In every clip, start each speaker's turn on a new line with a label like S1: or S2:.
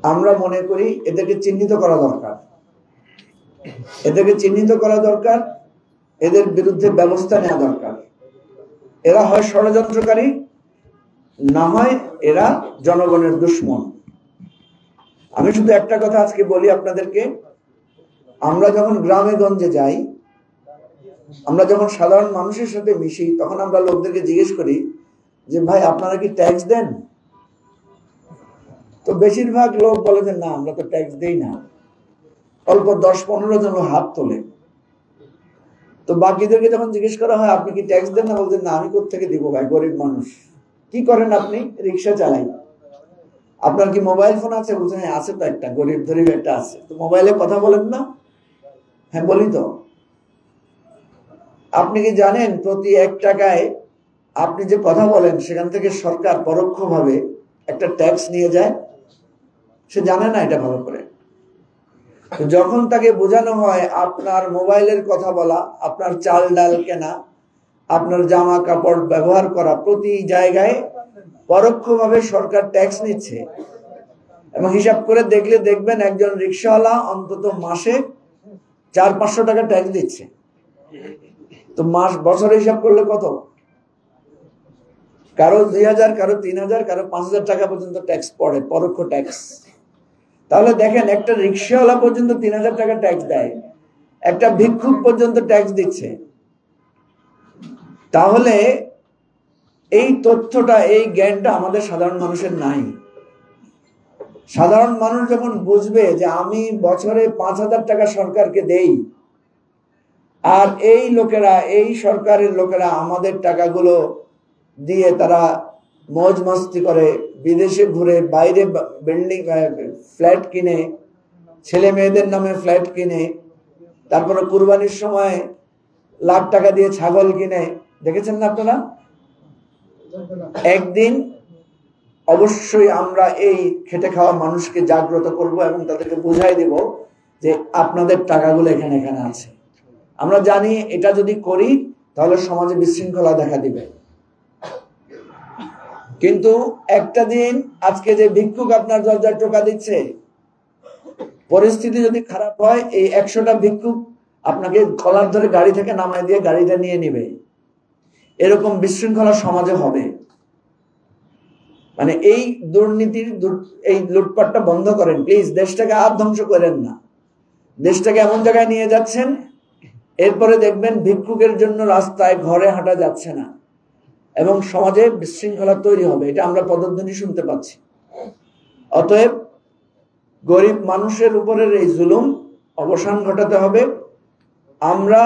S1: আমরা মনে করি এদেরকে চিহ্নিত করা দরকার, এদের বিরুদ্ধে ব্যবস্থা নেওয়া দরকার। এরা হয় ষড়যন্ত্রকারী, না হয় এরা জনগণের দুশ্মন। আমি শুধু একটা কথা আজকে বলি আপনাদেরকে, আমরা যখন গ্রামে গঞ্জে যাই, আমরা যখন সাধারণ মানুষের সাথে মিশি, তখন আমরা লোকদেরকে জিজ্ঞেস করি যে ভাই আপনারা কি ট্যাক্স দেন? তো বেশিরভাগ লোক বলে যে না, আমরা তো ট্যাক্স দেই না। অল্প 10-15 জন হাত তোলে। তো বাকিদেরকে যখন জিজ্ঞেস করা হয় আপনি কি ট্যাক্স দেন না, বলছেন না, আমি কোত্থেকে দিব ভাই, গরিব মানুষ। কি করেন আপনি? রিক্সা চালাই। আপনার কি মোবাইল ফোন আছে? বলছেন হ্যাঁ আছে তো, একটা গরিব ধরিব একটা আছে। তো মোবাইলে কথা বলেন না? হ্যাঁ বলি তো। আপনি কি জানেন প্রতি 1 টাকায় আপনি যে কথা বলেন সেখান থেকে সরকার পরোক্ষভাবে একটা ট্যাক্স নিয়ে যায়? সে জানে না এটা ভালো করে। যখন তাকে বোঝানো হয় আপনার মোবাইলের কথা বলা, আপনার চাল ডাল কেনা, আপনার জামা কাপড় ব্যবহার করা, প্রতি জায়গায় পরোক্ষভাবে সরকার ট্যাক্স নিচ্ছে, এবং হিসাব করে দেখলে দেখবেন একজন রিকশাওয়ালা অন্তত মাসে 400-500 টাকা ট্যাক্স দিচ্ছে। তো বছরে হিসাব করলে কত? কারো 2000, কারো 3000, কারো 5000 টাকা পর্যন্ত ট্যাক্স পড়ে, পরোক্ষ ট্যাক্স। তাহলে দেখেন, একটা রিকশাওয়ালা পর্যন্ত 3000 টাকা ট্যাক্স দেয়, একটা ভিক্ষুক পর্যন্ত ট্যাক্স দিচ্ছে। তাহলে এই তথ্যটা, এই জ্ঞানটা আমাদের সাধারণ মানুষের নাই। সাধারণ মানুষ যখন বুঝবে যে আমি বছরে 5000 টাকা সরকারকে দেই, আর এই লোকেরা, এই সরকারের লোকেরা আমাদের টাকাগুলো দিয়ে তারা মौज मस्ती করে, বিদেশে ঘুরে, বাইরে বিল্ডিং ফ্ল্যাট কিনে, ছেলে মেয়েদের নামে ফ্ল্যাট কিনে, তারপরে কুরবানির সময় লাখ টাকা দিয়ে ছাগল কিনে, দেখেছেন না আপনারা? একদিন অবশ্যই আমরা এই খেটে খাওয়া মানুষকে জাগ্রত করব এবং তাদেরকে বুঝাই দেব যে আপনাদের টাকাগুলো এখানে এখানে আছে। আমরা জানি এটা যদি করি তাহলে সমাজে বিশৃঙ্খলা দেখা দিবে। কিন্তু একটা দিন, আজকে যে ভিক্ষুক আপনার দরজায় টোকা দিচ্ছে, পরিস্থিতি যদি খারাপ হয়, এই 100টা ভিক্ষুক আপনাকে কলার ধরে গাড়ি থেকে নামায় দিয়ে গাড়িটা নিয়ে নেবে। এরকম বিশৃঙ্খলা সমাজে হবে। মানে এই দুর্নীতির, এই লুটপাটটা বন্ধ করেন প্লিজ। দেশটাকে আর ধ্বংস করেন না। দেশটাকে এমন জায়গায় নিয়ে যাচ্ছেন, এরপরে দেখবেন ভিক্ষুকের জন্য রাস্তায় ঘরে হাঁটা যাচ্ছে না, এবং সমাজে বিশৃঙ্খলা তৈরি হবে। এটা আমরা পদধ্বনি শুনতে পাচ্ছি। অতএব গরিব মানুষের উপরের এই জুলুম অবসান ঘটাতে হবে। আমরা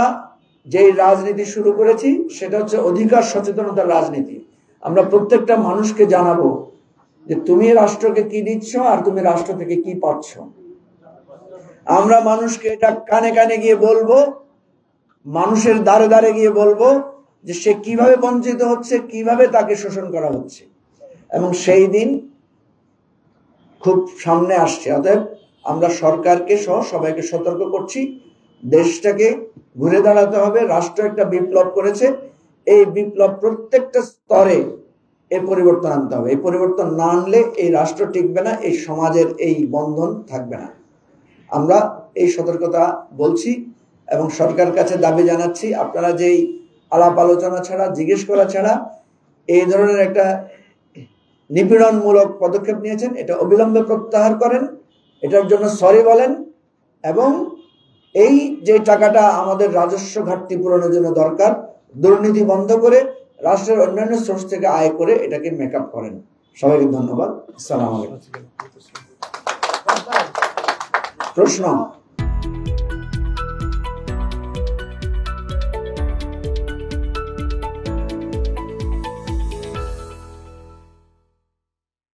S1: যেই রাজনীতি শুরু করেছি সেটা হচ্ছে অধিকার সচেতনতার রাজনীতি। আমরা প্রত্যেকটা মানুষকে জানাবো যে তুমি রাষ্ট্রকে কি দিচ্ছ আর তুমি রাষ্ট্র থেকে কি পাচ্ছ। আমরা মানুষকে এটা কানে কানে গিয়ে বলবো, মানুষের দ্বারে দ্বারে গিয়ে বলবো যে সে কিভাবে বঞ্চিত হচ্ছে, কিভাবে তাকে শোষণ করা হচ্ছে, এবং সেই দিন খুব সামনে আসছে। অতএব আমরা সরকারকে সহ সবাইকে সতর্ক করছি, দেশটাকে ঘুরে দাঁড়াতে হবে। রাষ্ট্র একটা বিপ্লব করেছে, এই বিপ্লব প্রত্যেকটা স্তরে এর পরিবর্তন আনতে হবে। এই পরিবর্তন না আনলে এই রাষ্ট্র টিকবে না, এই সমাজের এই বন্ধন থাকবে না। আমরা এই সতর্কতা বলছি এবং সরকারের কাছে দাবি জানাচ্ছি, আপনারা যেই আলাপ আলোচনা ছাড়া, জিজ্ঞেস করা ছাড়া এই ধরনের একটা নিপীড়নমূলক পদক্ষেপ নিয়েছেন, এটা অবিলম্বে প্রত্যাহার করেন, এটার জন্য সরি বলেন, এবং এই যে টাকাটা আমাদের রাজস্ব ঘাটতি পূরণের জন্য দরকার, দুর্নীতি বন্ধ করে রাষ্ট্রের অন্যান্য সোর্স থেকে আয় করে এটাকে মেকআপ করেন। সবাইকে ধন্যবাদ। আসসালামু আলাইকুম। প্রশ্ন?